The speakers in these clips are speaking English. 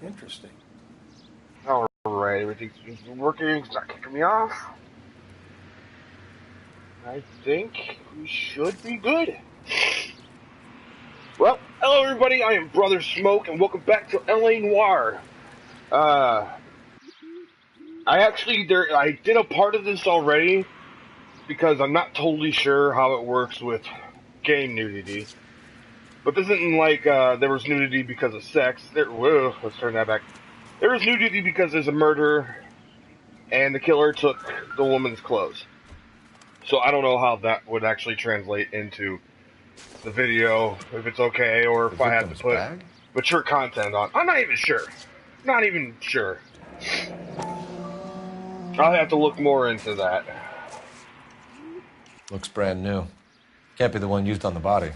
Interesting. Alright, everything's been working, it's not kicking me off. I think we should be good. Well, hello everybody, I am Brother Smoke, and welcome back to LA Noire. I did a part of this already, because I'm not totally sure how it works with game nudity. But this isn't like, there was nudity because of sex. Whoa, let's turn that back. There was nudity because there's a murder, and the killer took the woman's clothes. So I don't know how that would actually translate into the video, if it's okay, or if I have to put mature content on. I'm not even sure. Not even sure. I'll have to look more into that. Looks brand new. Can't be the one used on the body.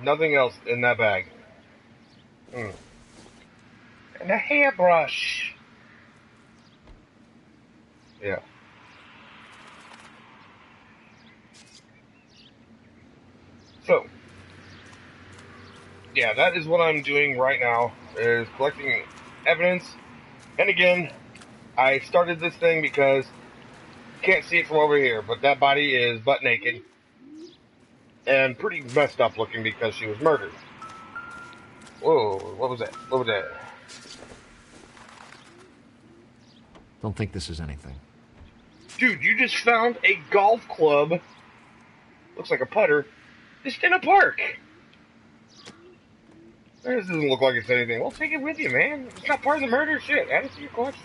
Nothing else in that bag. And a hairbrush. Yeah. So, yeah, that is what I'm doing right now, is collecting evidence. And again, I started this thing because you can't see it from over here, but that body is butt naked. And pretty messed up looking because she was murdered. Whoa, what was that? What was that? Don't think this is anything. Dude, you just found a golf club. Looks like a putter. Just in a park. This doesn't look like it's anything. Well, take it with you, man. It's not part of the murder. Shit, add it to your collection.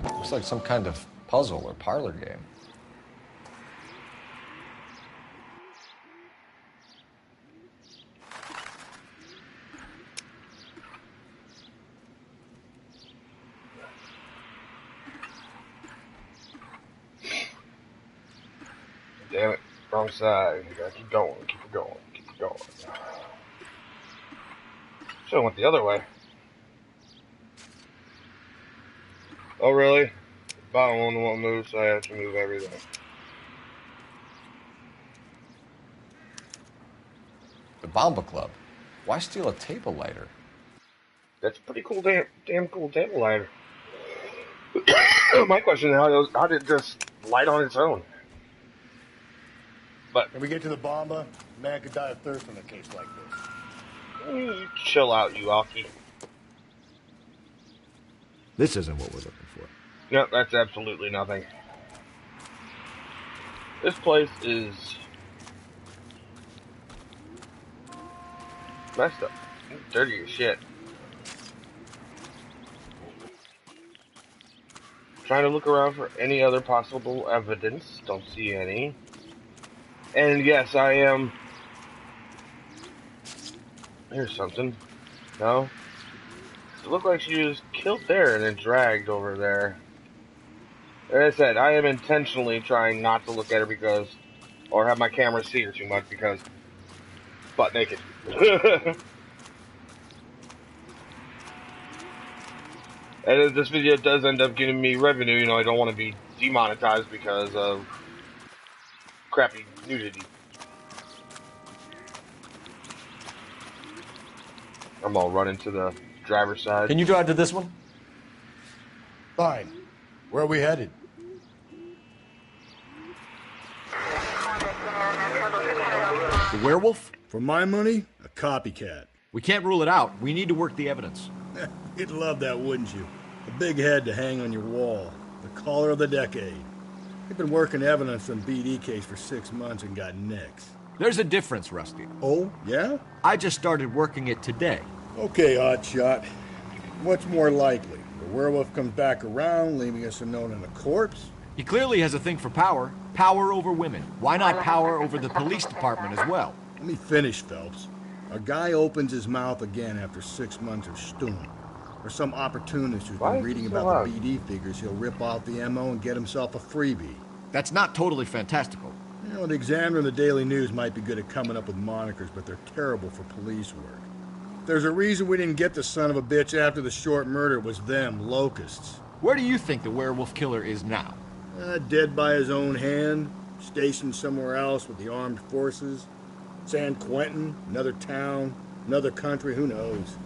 Looks like some kind of puzzle or parlor game. Damn it. Wrong side. You gotta keep going. Keep it going. Keep it going. Should've went the other way. Oh, really? The bottom one won't move, so I have to move everything. The Bomba Club. Why steal a table lighter? That's a pretty cool, damn cool table lighter. My question is, how did it just light on its own? But when we get to the Bomba, a man could die of thirst in a case like this. You chill out, you Aki. This isn't what we're looking for. Yep, that's absolutely nothing. This place is messed up. Dirty as shit. Trying to look around for any other possible evidence. Don't see any. And yes, I am... Here's something. No? It looked like she was killed there and then dragged over there. Like I said, I am intentionally trying not to look at her because... Or have my camera see her too much because... Butt naked. And if this video does end up giving me revenue, you know, I don't want to be demonetized because of crappy nudity. I'm all running to the driver's side. Can you drive to this one? Fine. Where are we headed? The werewolf? For my money, a copycat. We can't rule it out. We need to work the evidence. You'd love that, wouldn't you? A big head to hang on your wall. The caller of the decade. You've been working evidence on BD case for 6 months and got nicks. There's a difference, Rusty. Oh, yeah? I just started working it today. Okay, Oddshot. What's more likely? The werewolf comes back around, leaving us a note on a corpse? He clearly has a thing for power. Power over women. Why not power over the police department as well? Let me finish, Phelps. A guy opens his mouth again after 6 months of stewing. Or some opportunist who's been reading about the BD figures, he'll rip off the MO and get himself a freebie. That's not totally fantastical. You know, the Examiner and the Daily News might be good at coming up with monikers, but they're terrible for police work. There's a reason we didn't get the son of a bitch after the short murder. It was them, locusts. Where do you think the werewolf killer is now? Dead by his own hand, stationed somewhere else with the armed forces. San Quentin, another town, another country, who knows?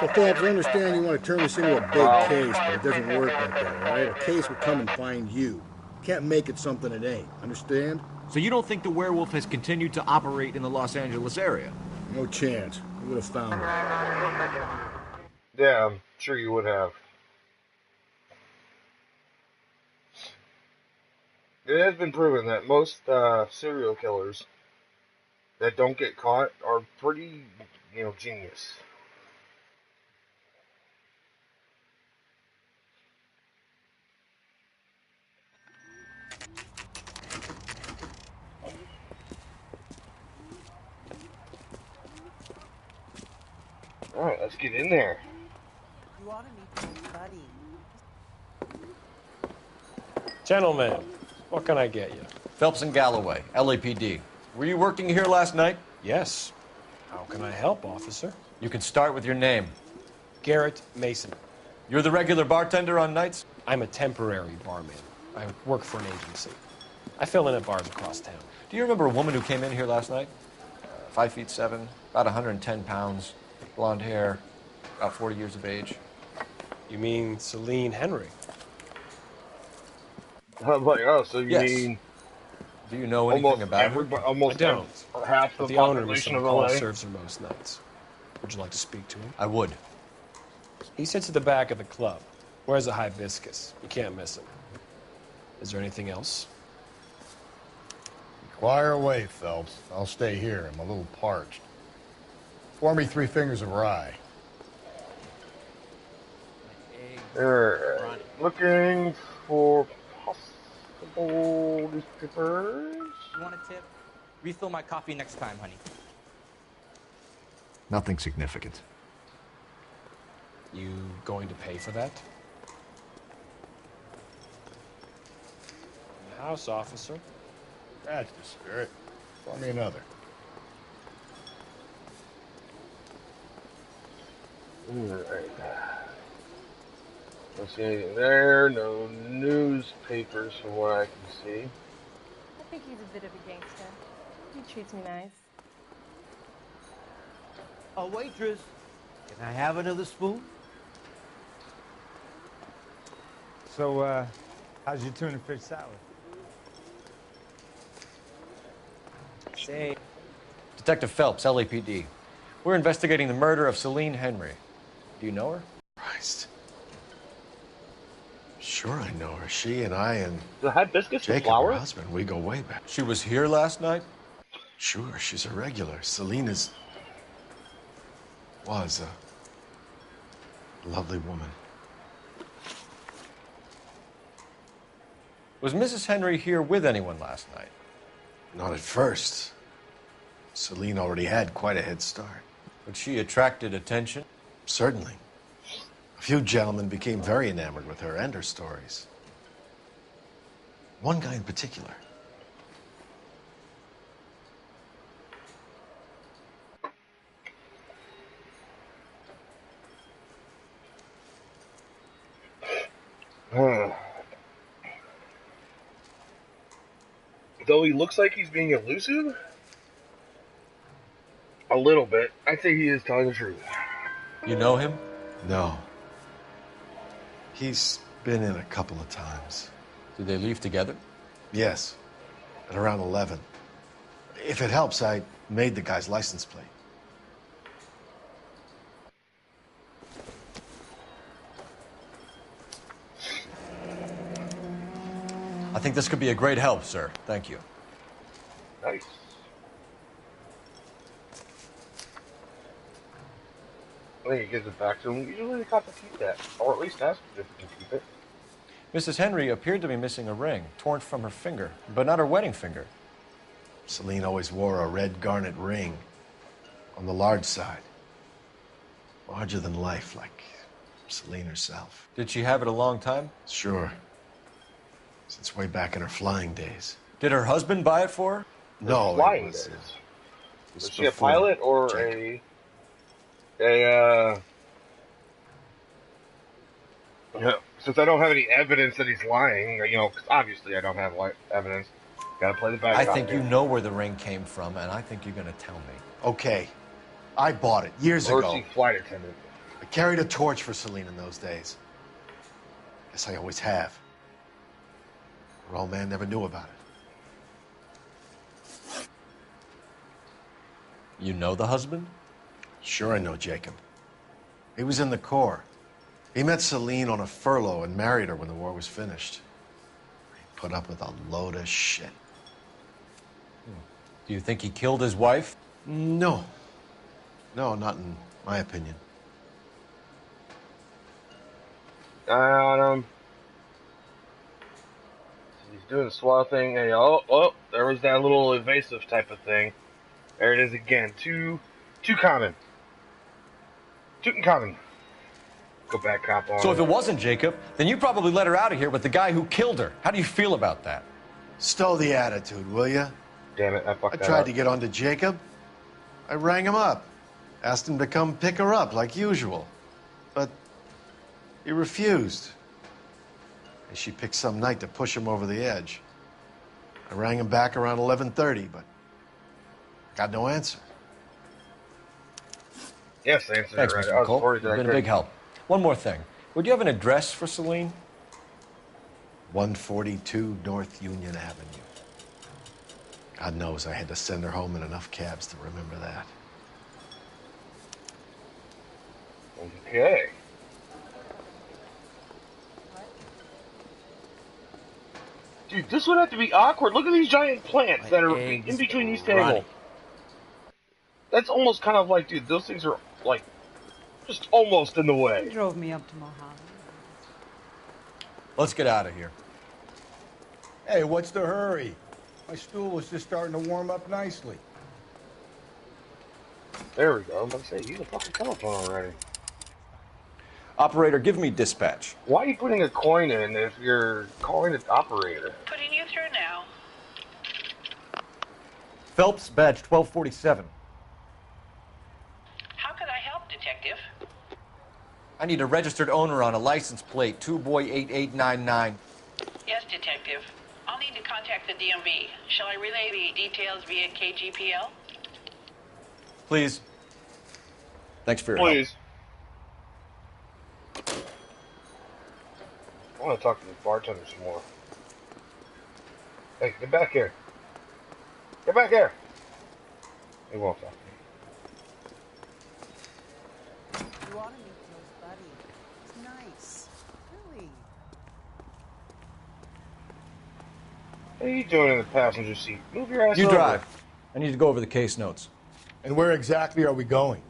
So, Phelps, I understand you want to turn this into a big Wow. case, but it doesn't work like that, all right? A case will come and find you. Can't make it something it ain't. Understand? So you don't think the werewolf has continued to operate in the Los Angeles area? No chance. We would have found her. Yeah, I'm sure you would have. It has been proven that most serial killers that don't get caught are pretty, genius. All right, let's get in there. You ought to meet my buddy. Gentlemen, what can I get you? Phelps and Galloway, LAPD. Were you working here last night? Yes. How can I help, officer? You can start with your name. Garrett Mason. You're the regular bartender on nights? I'm a temporary barman. I work for an agency. I fill in at bars across town. Do you remember a woman who came in here last night? 5'7", about 110 pounds, blonde hair, about 40 years of age. You mean Celine Henry? I'm like, oh, so you Yes. mean Do you know anything about her? I almost don't. half But the the owner of population some of call LA? serves her most nights. Would you like to speak to him? I would. He sits at the back of the club. Wears a hibiscus. You can't miss him. Is there anything else? Inquire away, Phelps. I'll stay here. I'm a little parched. Pour me 3 fingers of rye. Looking for possible newspapers. You want a tip? Refill my coffee next time, honey. Nothing significant. You going to pay for that? In the house, officer. That's the spirit. Pour me another. Alright. Don't see anything there. No newspapers from what I can see. I think he's a bit of a gangster. He treats me nice. A waitress, can I have another spoon? So, how's your tuna fish salad? Say, Detective Phelps, LAPD. We're investigating the murder of Celine Henry. Do you know her? Christ. Sure I know her. She and I and The hibiscus with Jacob, flour? her husband, we go way back. She was here last night? Sure, she's a regular. Celine was a lovely woman. Was Mrs. Henry here with anyone last night? Not at first. Celine already had quite a head start. But she attracted attention? Certainly. A few gentlemen became very enamored with her and her stories. One guy in particular. Though he looks like he's being elusive, a little bit, I think he is telling the truth. You know him? No. He's been in a couple of times. Did they leave together? Yes, at around 11. If it helps, I made the guy's license plate. I think this could be a great help, sir. Thank you. Nice. I think he gives it back to him. Usually the cops keep that, or at least ask if he can keep it. Mrs. Henry appeared to be missing a ring, torn from her finger, but not her wedding finger. Celine always wore a red garnet ring on the large side. Larger than life, like Celine herself. Did she have it a long time? Sure. Since way back in her flying days. Did her husband buy it for her? No, Flying it was, days. it was Was she a before pilot or Jacob. Yeah, since I don't have any evidence that he's lying, 'cause obviously I don't have evidence. Gotta play the bad I guy think you here. know where the ring came from, and I think you're going to tell me. Okay, I bought it years Mercy ago. flight attendant. I carried a torch for Celine in those days. Guess I always have. Her old man never knew about it. You know the husband? Sure I know Jacob. He was in the Corps. He met Celine on a furlough and married her when the war was finished. He put up with a load of shit. Do you think he killed his wife? No. No, not in my opinion. On him. He's doing the swat thing. And there was that little evasive type of thing. There it is again. Too common. Tutankhamun. Go back cop on. So if it wasn't Jacob, then you probably let her out of here with the guy who killed her. How do you feel about that? Stow the attitude, will ya? Damn it, I fucked I that tried up. to get onto Jacob. I rang him up. Asked him to come pick her up like usual. But he refused. And she picked some night to push him over the edge. I rang him back around 11:30, but got no answer. Yes, I answered Thanks, it right. Mr. I was McCall. worried that You've I been a couldn't. big help. One more thing. Would you have an address for Celine? 142 North Union Avenue. God knows I had to send her home in enough cabs to remember that. Okay. Dude, this would have to be awkward. Look at these giant plants that are in between these tables. That's almost kind of like, dude, those things are like just almost in the way. You drove me up to Mojave. Let's get out of here. Hey, what's the hurry? My stool was just starting to warm up nicely. There we go. I'm about to say, use a fucking telephone already. Operator, give me dispatch. Why are you putting a coin in if you're calling it operator? Putting you through now. Phelps, badge 1247. How can I help, Detective? I need a registered owner on a license plate, 2boy8899. Yes, Detective. I'll need to contact the DMV. Shall I relay the details via KGPL? Please. Thanks for your help. Please. I want to talk to the bartender some more. Hey, get back here. Get back here. He won't talk to me. You ought to meet Joe's buddy. He's nice. Really. What are you doing in the passenger seat? Move your ass You over. drive. I need to go over the case notes. And where exactly are we going?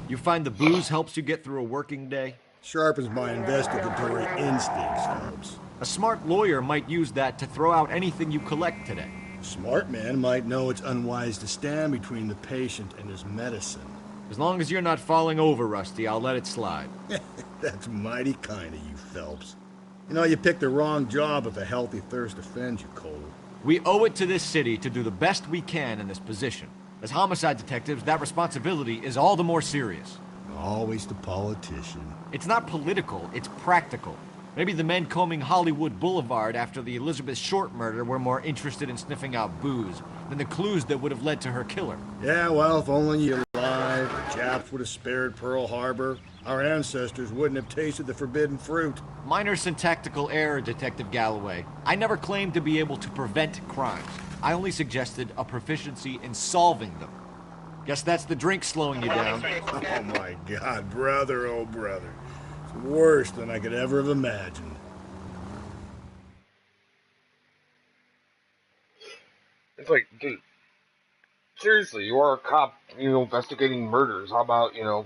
You find the booze helps you get through a working day? Sharpens my investigatory instincts, Phelps. A smart lawyer might use that to throw out anything you collect today. A smart man might know it's unwise to stand between the patient and his medicine. As long as you're not falling over, Rusty, I'll let it slide. That's mighty kind of you, Phelps. You know, you picked the wrong job if a healthy thirst offends you, Cole. We owe it to this city to do the best we can in this position. As homicide detectives, that responsibility is all the more serious. Always the politician. It's not political, it's practical. Maybe the men combing Hollywood Boulevard after the Elizabeth Short murder were more interested in sniffing out booze than the clues that would have led to her killer. Yeah, well, if only you alive, the Japs would have spared Pearl Harbor. Our ancestors wouldn't have tasted the forbidden fruit. Minor syntactical error, Detective Galloway. I never claimed to be able to prevent crimes. I only suggested a proficiency in solving them. Guess that's the drink slowing you down. Oh my God, brother, oh brother. It's worse than I could ever have imagined. It's like, dude, seriously, you are a cop, investigating murders. How about, you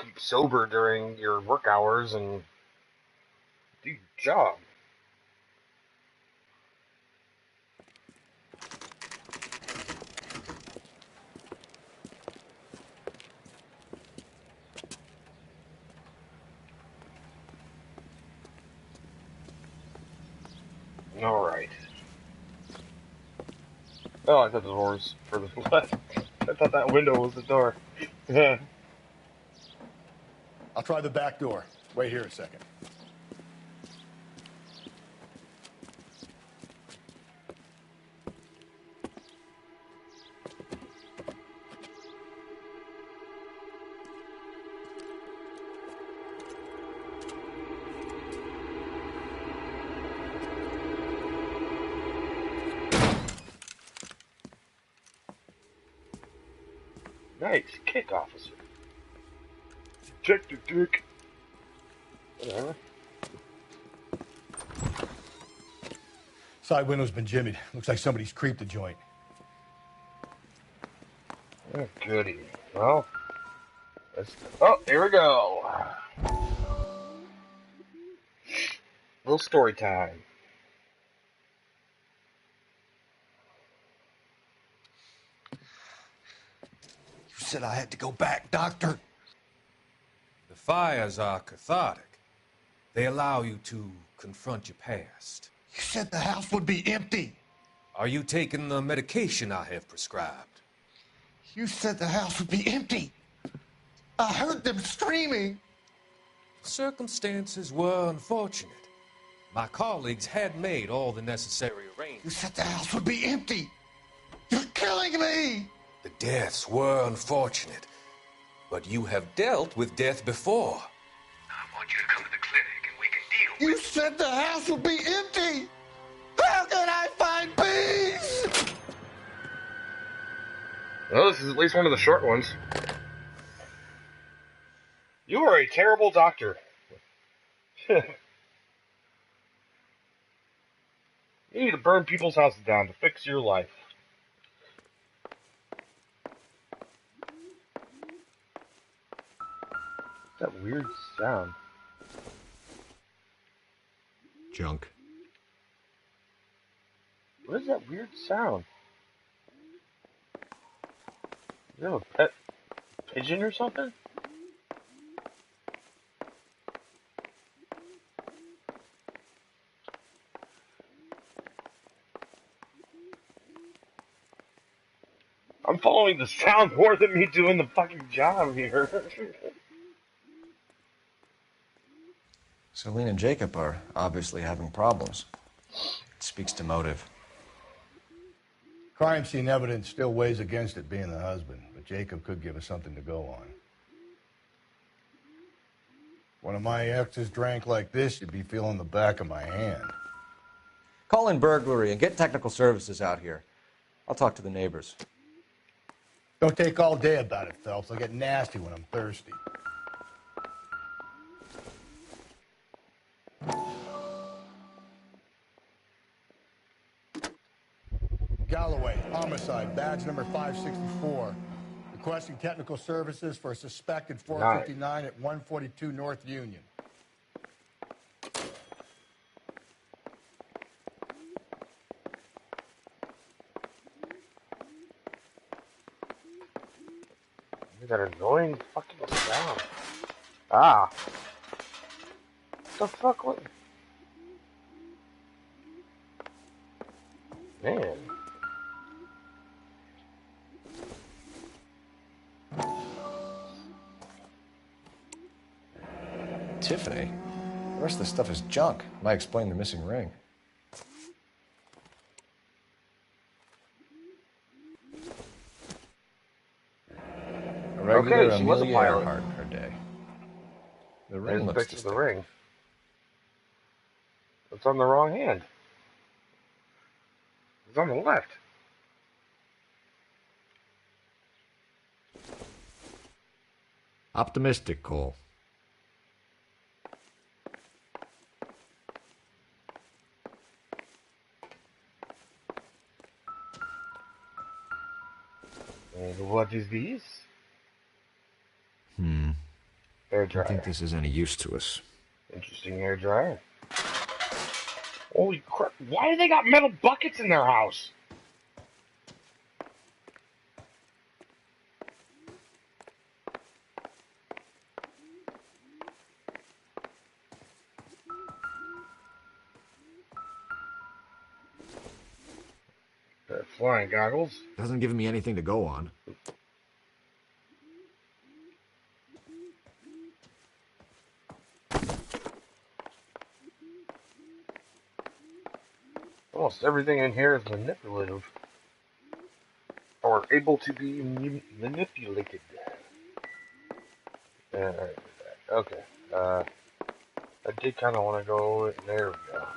keep sober during your work hours and do your job? Alright. Oh, I thought the doors further left. I thought that window was the door. Yeah. I'll try the back door. Wait here a second. Nice kick, officer. Check the dick. Whatever. Side window's been jimmied. Looks like somebody's creeped the joint. Oh, goody. Well, oh, here we go. Little story time. You said I had to go back, Doctor. The fires are cathartic. They allow you to confront your past. You said the house would be empty. Are you taking the medication I have prescribed? You said the house would be empty. I heard them screaming. Circumstances were unfortunate. My colleagues had made all the necessary arrangements. You said the house would be empty. You're killing me. The deaths were unfortunate, but you have dealt with death before. I want you to come to the clinic and we can deal with it. You said the house would be empty. How can I find peace? Well, this is at least one of the short ones. You are a terrible doctor. You need to burn people's houses down to fix your life. What's that weird sound? Junk. What is that weird sound? Is that a pet pigeon or something? I'm following the sound more than me doing the fucking job here. Celine and Jacob are obviously having problems. It speaks to motive. Crime scene evidence still weighs against it being the husband, but Jacob could give us something to go on. One of my exes drank like this, you'd be feeling the back of my hand. Call in burglary and get technical services out here. I'll talk to the neighbors. Don't take all day about it, Phelps. I'll get nasty when I'm thirsty. Galloway, homicide, badge number 564. Requesting technical services for a suspected 459 at 142 North Union. That annoying fucking sound. Ah. What the fuck? What? Man. Tiffany? The rest of the stuff is junk. Might explain the missing ring. A regular Okay, she was a Amelia pilot. Earhart in her day. The ring There's a looks picture of the distinct. ring. It's on the wrong hand. It's on the left. Optimistic, Cole. And what is this? I Hair don't dryer. think this is any use to us. Interesting hair dryer. Holy crap. Why do they got metal buckets in their house? Flying goggles. Hasn't given me anything to go on. Almost everything in here is manipulative. Or able to be manipulated. Okay. I did kind of want to go. There we go.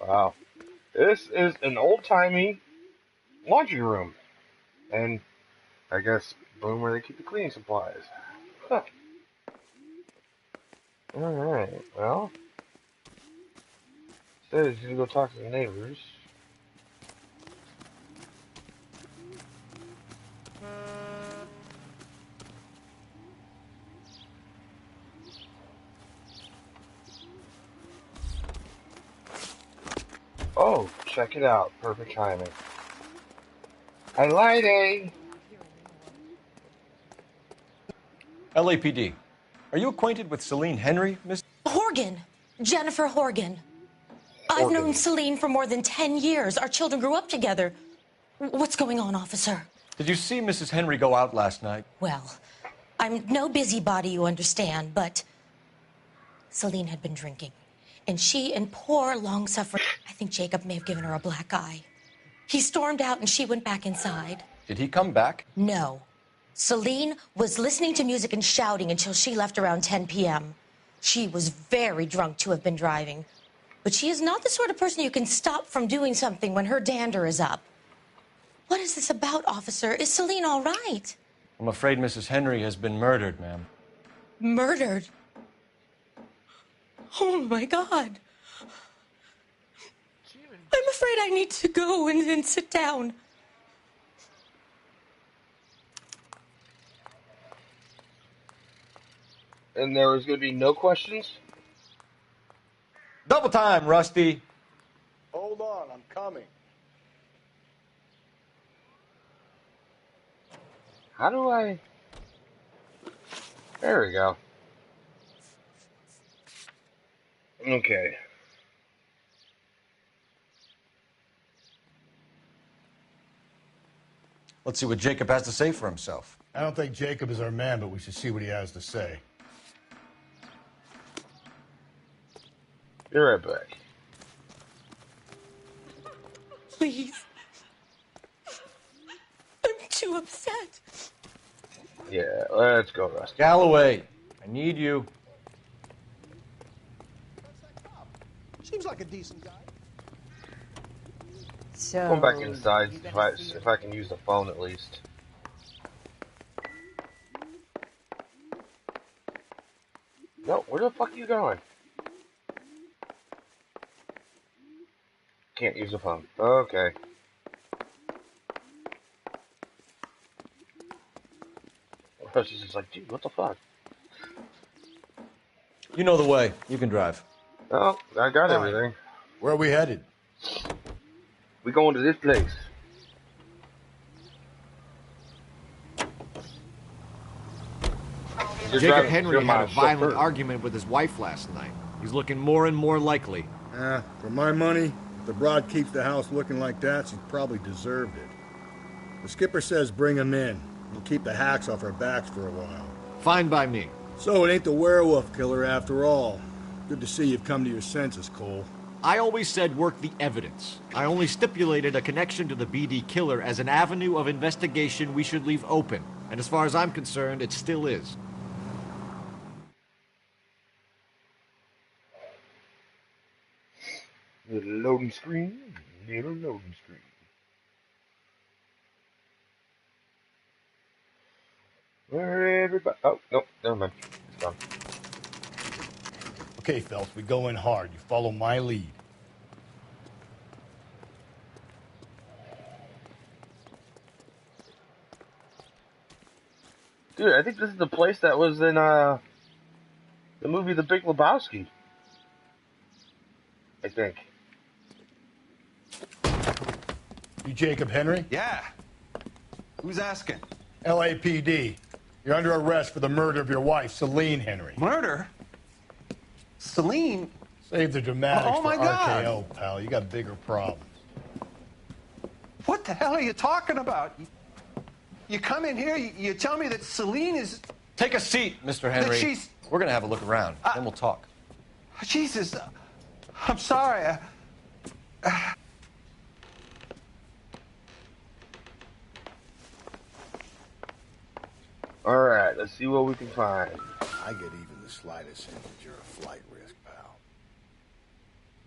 Wow. This is an old-timey laundry room. And I guess room where they keep the cleaning supplies. Huh. Alright, well. Says you go talk to the neighbors. Oh, check it out. Perfect timing. Hi, lady. LAPD. Are you acquainted with Celine Henry, Miss? Horgan. Jennifer Horgan. I've known Celine for more than 10 years. Our children grew up together. What's going on, officer? Did you see Mrs. Henry go out last night? Well, I'm no busybody, you understand, but Celine had been drinking. And she and poor, long-suffering... I think Jacob may have given her a black eye. He stormed out and she went back inside. Did he come back? No. Celine was listening to music and shouting until she left around 10 p.m. She was very drunk to have been driving. But she is not the sort of person you can stop from doing something when her dander is up. What is this about, officer? Is Celine all right? I'm afraid Mrs. Henry has been murdered, ma'am. Murdered? Oh, my God. I'm afraid I need to go and sit down. And there was going to be no questions? Double time, Rusty. Hold on, I'm coming. How do I... There we go. Okay. Let's see what Jacob has to say for himself. I don't think Jacob is our man, but we should see what he has to say. Be right back. Please. I'm too upset. Yeah, let's go, Rusty. Galloway, I need you. Seems like a decent guy. So... Going back inside, if I can use the phone at least. No, where the fuck are you going? Can't use the phone. Okay. Rusty's just like, dude, what the fuck? You know the way. You can drive. Oh, I got everything. Where are we headed? We going to this place. Jacob Henry had a violent argument with his wife last night. He's looking more and more likely. For my money, if the broad keeps the house looking like that, she probably deserved it. The skipper says bring him in. We'll keep the hacks off our backs for a while. Fine by me. So it ain't the werewolf killer after all. Good to see you've come to your senses, Cole. I always said work the evidence. I only stipulated a connection to the BD killer as an avenue of investigation we should leave open. And as far as I'm concerned, it still is. Little loading screen. Little loading screen. Where everybody... Oh, no, never mind. It's gone. Okay, Phelps, we go in hard. You follow my lead. Dude, I think this is the place that was in, the movie The Big Lebowski. I think. You Jacob Henry? Yeah. Who's asking? LAPD. You're under arrest for the murder of your wife, Celine Henry. Murder? Celine? Save the dramatics Oh, my for God. RKO, pal. You got bigger problems. What the hell are you talking about? You come in here, you tell me that Celine is... Take a seat, Mr. Henry. she's- We're going to have a look around, then we'll talk. Jesus, I'm sorry. All right, let's see what we can find. I get even the slightest hint that you're a flight risk, pal.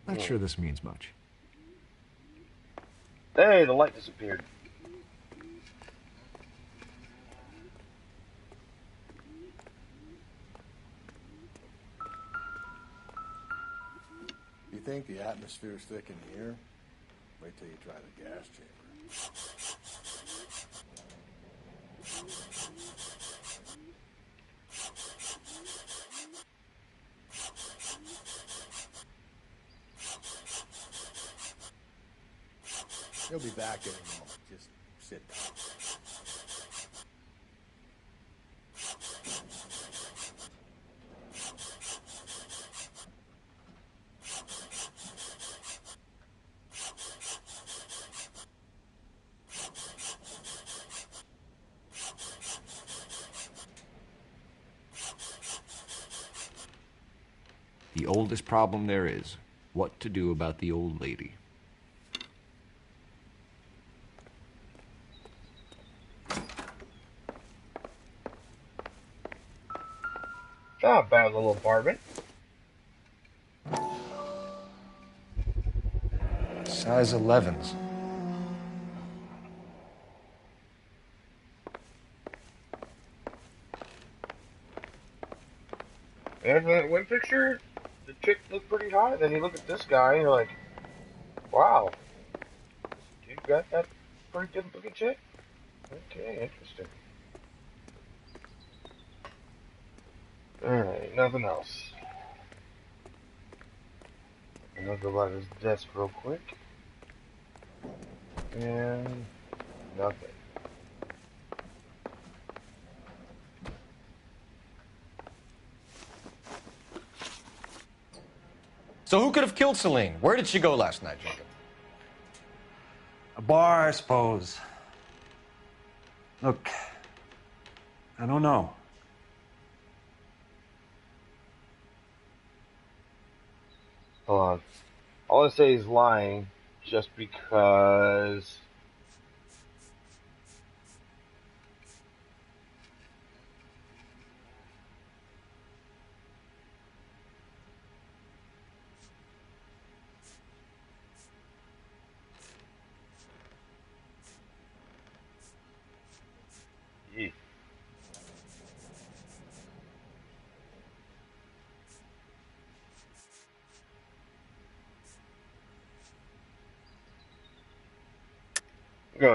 Not sure this means much. Hey, the light disappeared. You think the atmosphere's thick in here? Wait till you try the gas chamber. He'll be back in a moment. Just sit down. The oldest problem there is, what to do about the old lady. Not bad little apartment. Size 11s. And that one picture, the chick looked pretty hot. Then you look at this guy, and you're like, wow, you got that pretty good looking chick? Okay, interesting. Alright, nothing else. I'm gonna go by this desk real quick. And nothing. So who could have killed Celine? Where did she go last night, Jacob? A bar, I suppose. Look, I don't know. Hold on. All I say is lying just because... Yee.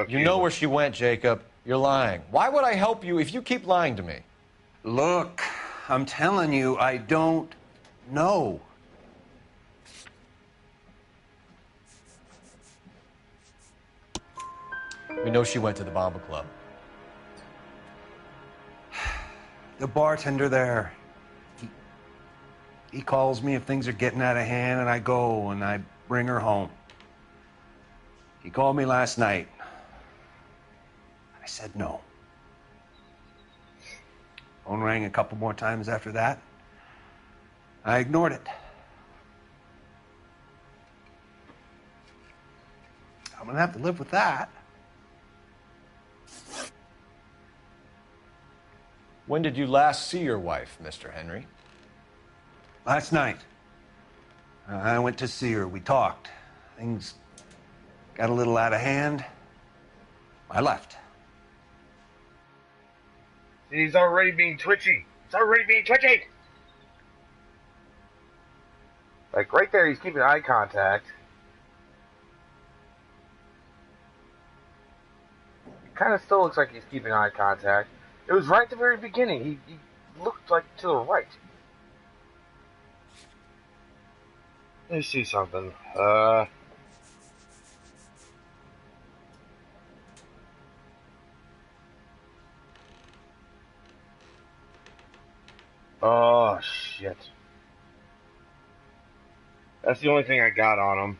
You know where she went, Jacob. You're lying. Why would I help you if you keep lying to me? Look, I'm telling you, I don't know. We know she went to the Bomba Club. The bartender there, he calls me if things are getting out of hand, and I go and I bring her home. He called me last night. I said no. Phone rang a couple more times after that. I ignored it. I'm gonna have to live with that. When did you last see your wife, Mr. Henry? Last night. I went to see her. We talked. Things got a little out of hand. I left. He's already being twitchy. He's already being twitchy! Like, right there, he's keeping eye contact. It kind of still looks like he's keeping eye contact. It was right at the very beginning. He looked like to the right. Let me see something. Oh, shit. That's the only thing I got on him.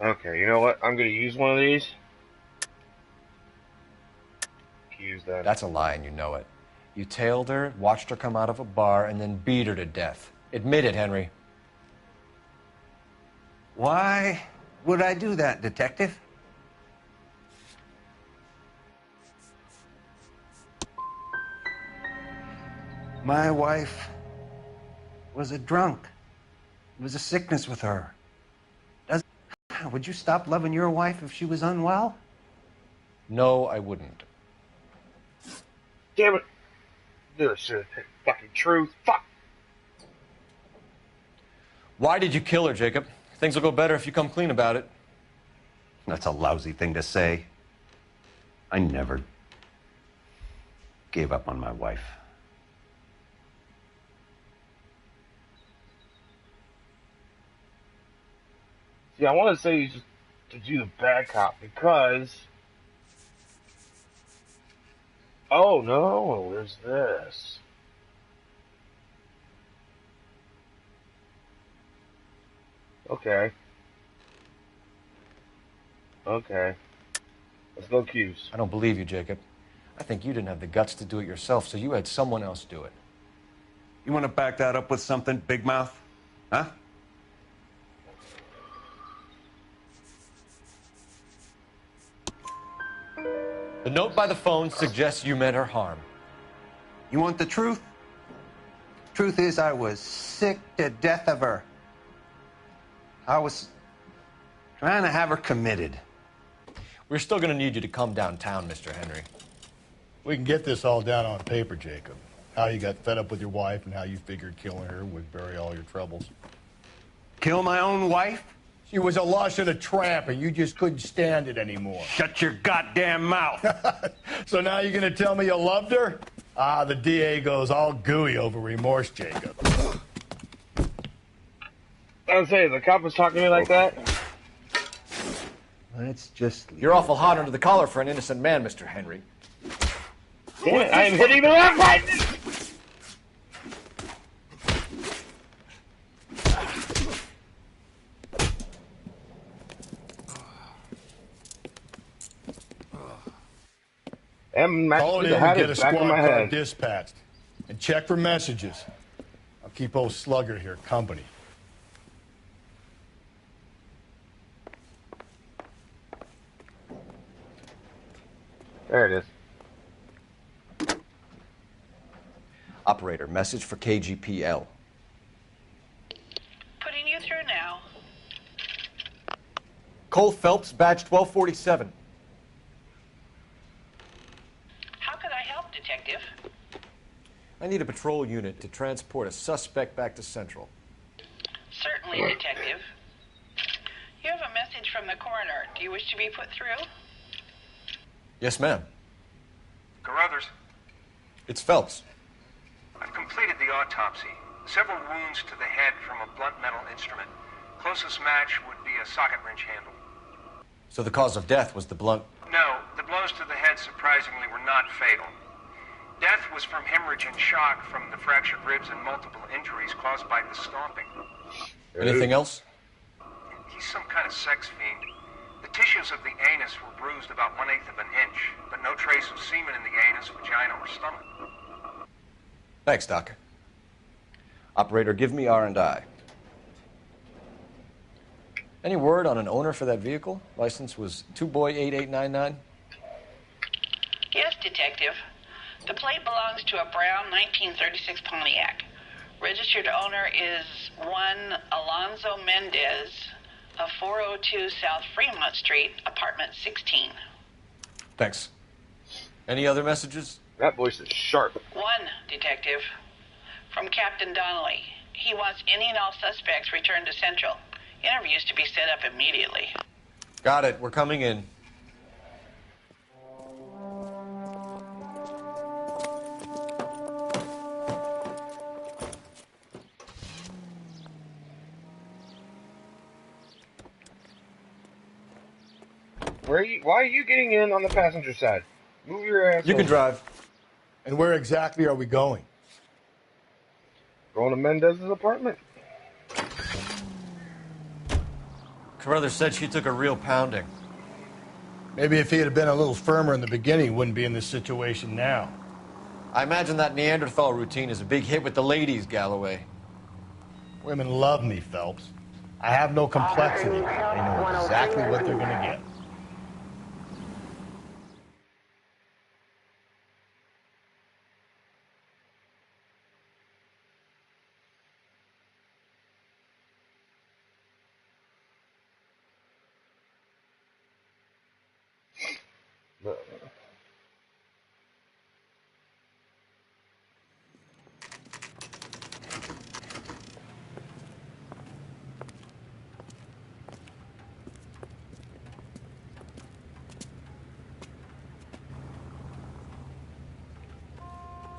Okay, you know what? I'm gonna use one of these. Use that. That's a lie, and you know it. You tailed her, watched her come out of a bar, and then beat her to death. Admit it, Henry. Why would I do that, Detective? My wife was a drunk. It was a sickness with her. Would you stop loving your wife if she was unwell? No, I wouldn't. Damn it. This shit is fucking truth. Fuck. Why did you kill her, Jacob? Things will go better if you come clean about it. That's a lousy thing to say. I never gave up on my wife. See, I want to say just to do the bad cop because... Oh, no. There's this. Okay. Okay. Let's go Q's. I don't believe you, Jacob. I think you didn't have the guts to do it yourself, so you had someone else do it. You want to back that up with something, Big Mouth? Huh? The note by the phone suggests you meant her harm. You want the truth? Truth is, I was sick to death of her. I was trying to have her committed. We're still going to need you to come downtown, Mr. Henry. We can get this all down on paper, Jacob. How you got fed up with your wife and how you figured killing her would bury all your troubles. Kill my own wife? She was a lush and a tramp, and you just couldn't stand it anymore. Shut your goddamn mouth. So now you're going to tell me you loved her? Ah, the DA goes all gooey over remorse, Jacob. I was saying, the cop was talking to me like that? Let's just leave. You're awful hot under the collar for an innocent man, Mr. Henry. Damn it, I am hitting the left button! Call it in and get a squad car dispatched. And check for messages. I'll keep old Slugger here company. There it is. Operator, message for KGPL. Putting you through now. Cole Phelps, badge 1247. How could I help, Detective? I need a patrol unit to transport a suspect back to Central. Certainly, Detective. You have a message from the coroner. Do you wish to be put through? Yes, ma'am. Carruthers, It's Phelps. I've completed the autopsy. Several wounds to the head from a blunt metal instrument. Closest match would be a socket wrench handle. So the cause of death was the blunt... No, the blows to the head surprisingly were not fatal. Death was from hemorrhage and shock from the fractured ribs and multiple injuries caused by the stomping. Anything else? He's some kind of sex fiend. The tissues of the anus were bruised about 1/8 of an inch, but no trace of semen in the anus, vagina, or stomach. Thanks, Doc. Operator, give me R&I. Any word on an owner for that vehicle? License was 2boy8899. Yes, Detective. The plate belongs to a brown 1936 Pontiac. Registered owner is one Alonzo Mendez of 402 South Fremont Street, apartment 16. Thanks. Any other messages? That voice is sharp. One, Detective. From Captain Donnelly. He wants any and all suspects returned to Central. Interviews to be set up immediately. Got it. We're coming in. Why are you getting in on the passenger side? Move your ass. You can drive. And where exactly are we going? Going to Mendez's apartment. Carruthers said she took a real pounding. Maybe if he had been a little firmer in the beginning, he wouldn't be in this situation now. I imagine that Neanderthal routine is a big hit with the ladies, Galloway. Women love me, Phelps. I have no complexity. They know exactly what they're going to get.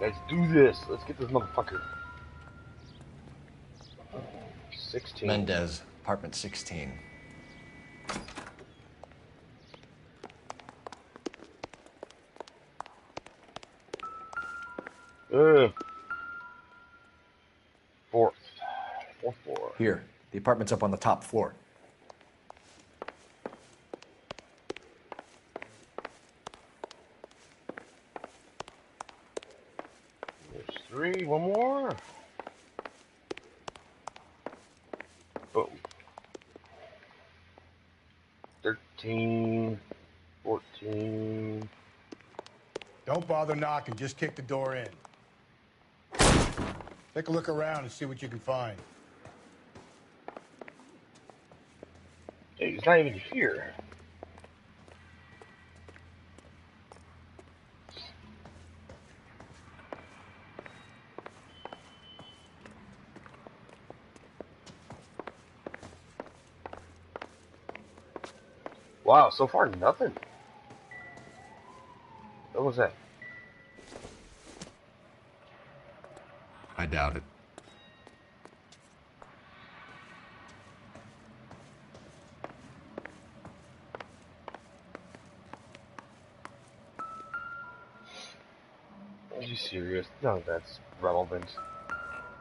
Let's do this. Let's get this motherfucker. 16. Mendez, apartment 16. Fourth floor. Here, the apartment's up on the top floor. There's 3, one more. Oh. 13, 14. Don't bother knocking, just kick the door in. Take a look around and see what you can find. Hey, he's not even here. Wow, so far nothing. What was that? I doubt it. Are you serious? None of that's relevant.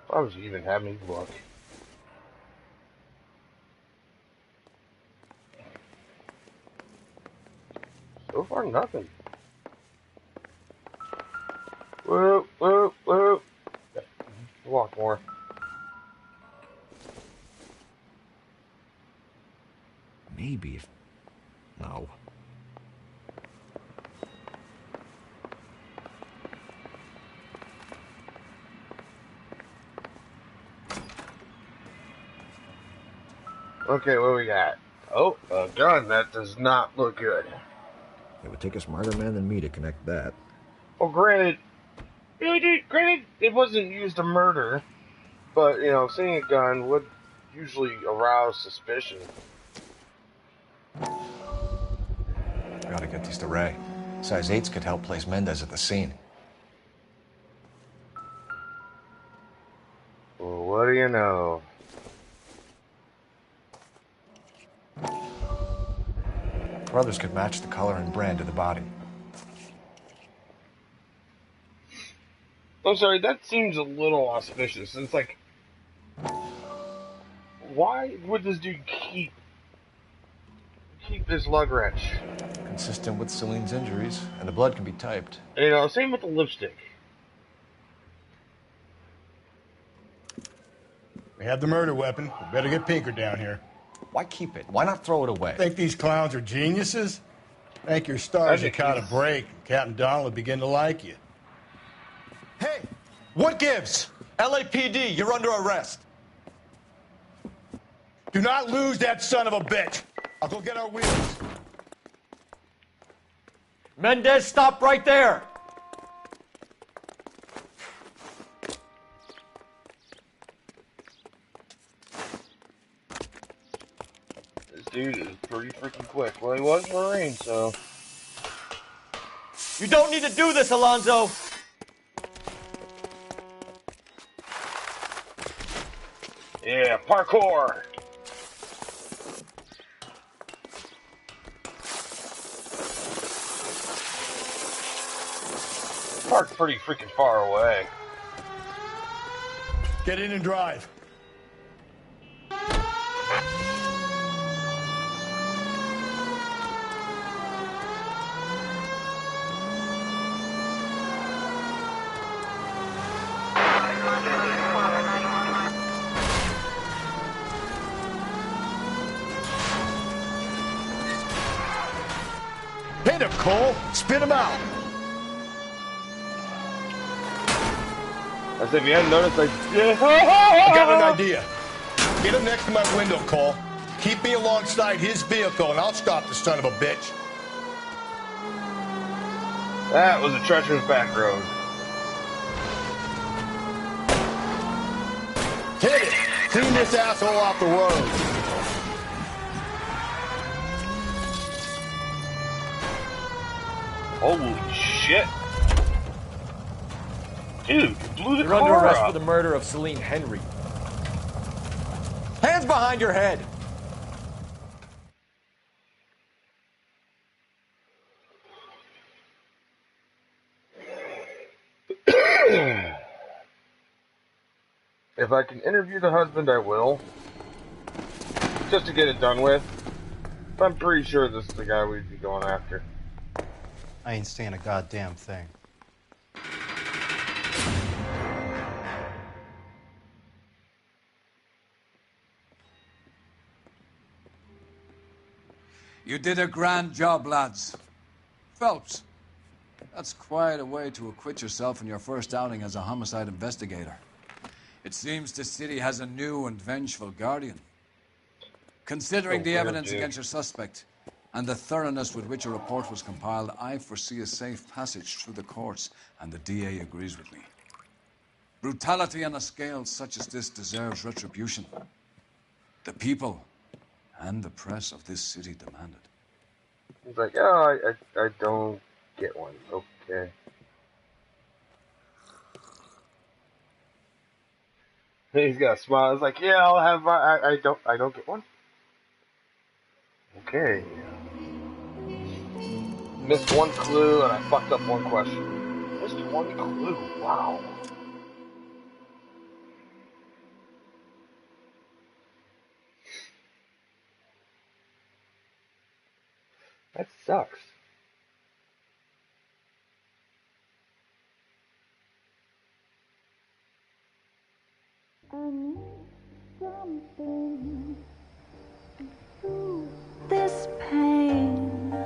Why would you even have me look? So far, nothing. Whoa, whoa, whoa. Walk more. Maybe if... No. Okay, what we got? Oh, a gun. That does not look good. It would take a smarter man than me to connect that. Well, granted, it wasn't used to murder, but, you know, seeing a gun would usually arouse suspicion. Gotta get these to Ray. Size 8s could help place Mendez at the scene. Well, what do you know? Brothers could match the color and brand of the body. I'm sorry, that seems a little auspicious. It's like, why would this dude keep this lug wrench? Consistent with Celine's injuries, and the blood can be typed. You know, same with the lipstick. We have the murder weapon. We better get Pinker down here. Why keep it? Why not throw it away? Think these clowns are geniuses? Thank your stars you caught a break. Captain Donald will begin to like you. Hey, what gives? LAPD, you're under arrest. Do not lose that son of a bitch. I'll go get our wheels. Mendez, stop right there. This dude is pretty freaking quick. Well, he was a Marine, so... You don't need to do this, Alonzo. Yeah, parkour! parked pretty freaking far away. Get in and drive. Hit him, Cole. Spit him out. As if you hadn't noticed, I got an idea. Get him next to my window, Cole. Keep me alongside his vehicle, and I'll stop the son of a bitch. That was a treacherous back road. Hit it. Clean this asshole off the road. Holy shit. Dude, you blew the You're car under arrest up. for the murder of Celine Henry. Hands behind your head. If I can interview the husband, I will. Just to get it done with. But I'm pretty sure this is the guy we'd be going after. I ain't saying a goddamn thing. You did a grand job, lads. Phelps, that's quite a way to acquit yourself in your first outing as a homicide investigator. It seems the city has a new and vengeful guardian. Considering the evidence against your suspect and the thoroughness with which a report was compiled, I foresee a safe passage through the courts, and the DA agrees with me. Brutality on a scale such as this deserves retribution. The people and the press of this city demand it. He's like, oh, I don't get one. Okay. He's got a smile. He's like, yeah, I'll have. I don't get one. Okay. Missed one clue and I fucked up one question. Missed one clue. Wow. That sucks. I need something to soothe this pain,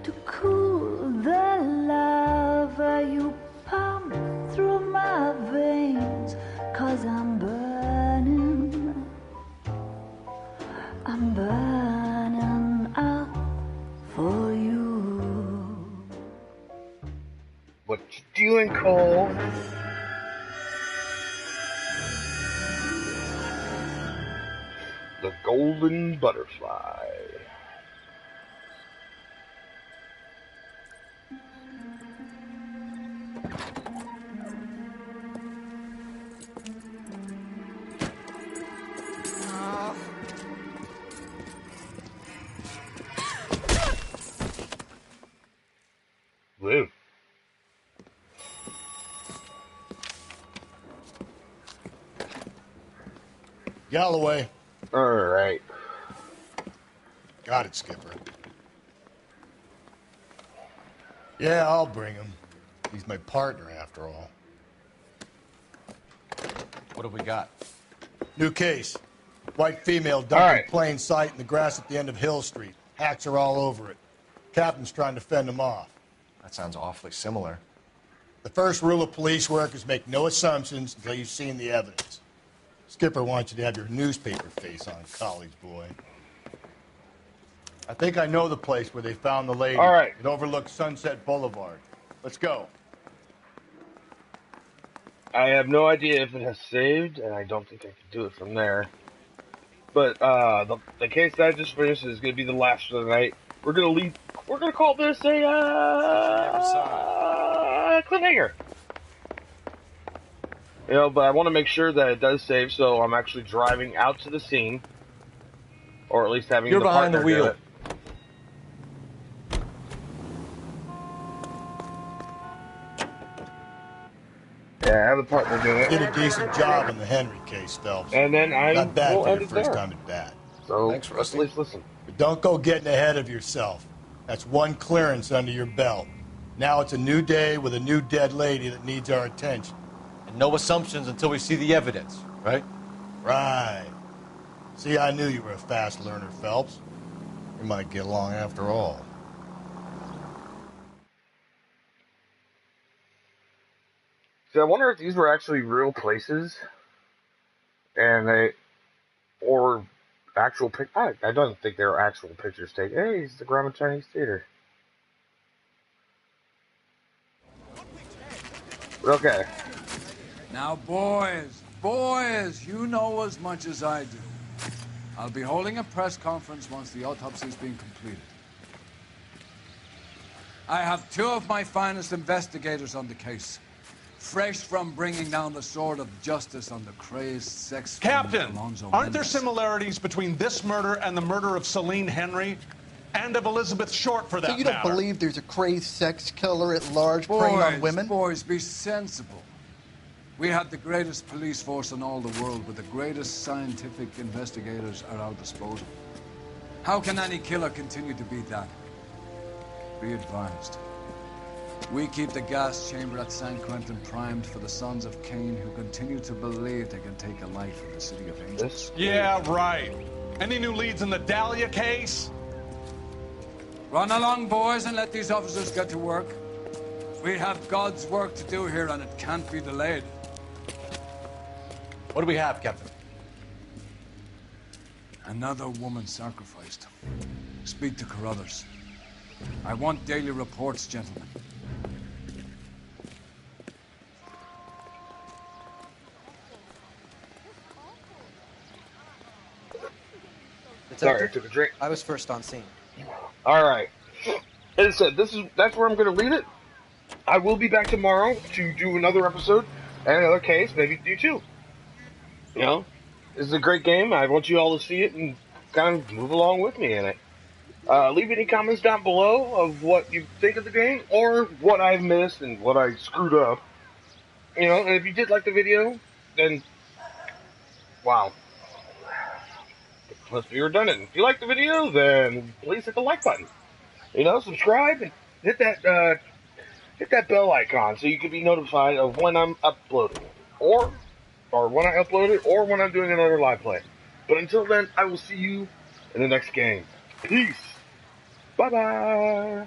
to cool the lava you pump through my veins, 'cause I'm burning up for you. What you doing, Cole? The golden butterfly. Woo. Galloway. All right. Got it, Skipper. Yeah, I'll bring him. He's my partner, after all. What have we got? New case. White female dumped in plain sight in the grass at the end of Hill Street. Hacks are all over it. Captain's trying to fend him off. That sounds awfully similar. The first rule of police work is make no assumptions until you've seen the evidence. Skipper wants you to have your newspaper face on, college boy. I think I know the place where they found the lady. All right. It overlooks Sunset Boulevard. Let's go. I have no idea if it has saved, and I don't think I can do it from there. But the case that I just finished is going to be the last for the night. We're going to leave. We're going to call this a cliffhanger. You know, but I want to make sure that it does save, so I'm actually driving out to the scene, or at least having You're the behind the partner do wheel. it. Yeah, I have a partner doing it. Did a decent job on the Henry case, Phelps. And then I Not bad will for end your it first there. time at bat. So, Thanks, Rusty. please listen. But don't go getting ahead of yourself. That's one clearance under your belt. Now it's a new day with a new dead lady that needs our attention. And no assumptions until we see the evidence, right? Right. See, I knew you were a fast learner, Phelps. We might get along after all. So I wonder if these were actually real places, and or actual I don't think they were actual pictures taken. Hey, it's the Grandma Chinese Theater. Okay. Now, boys, you know as much as I do. I'll be holding a press conference once the autopsy's been completed. I have two of my finest investigators on the case, fresh from bringing down the sword of justice on the crazed sex Captain, Alonzo aren't there Mendez. similarities between this murder and the murder of Celine Henry and of Elizabeth Short, for that So you don't matter? believe there's a crazed sex killer at large preying on women? Boys, be sensible. We have the greatest police force in all the world with the greatest scientific investigators at our disposal. How can any killer continue to be that? Be advised. We keep the gas chamber at San Quentin primed for the sons of Cain who continue to believe they can take a life in the City of Angels. Yeah, right. Any new leads in the Dahlia case? Run along, boys, and let these officers get to work. We have God's work to do here, and it can't be delayed. What do we have, Captain? Another woman sacrificed. Speak to Carruthers. I want daily reports, gentlemen. Sorry, I took a drink. I was first on scene. All right. As I said, that's where I'm going to leave it. I will be back tomorrow to do another episode and another case, maybe do two. You know, this is a great game. I want you all to see it and kind of move along with me in it. Leave any comments down below of what you think of the game or what I've missed and what I screwed up. You know, and if you did like the video, then wow. Must be redundant. If you like the video, then please hit the like button. You know, subscribe and hit that bell icon so you can be notified of when I'm uploading, or when I upload it, or when I'm doing another live play. But until then, I will see you in the next game. Peace. Bye bye.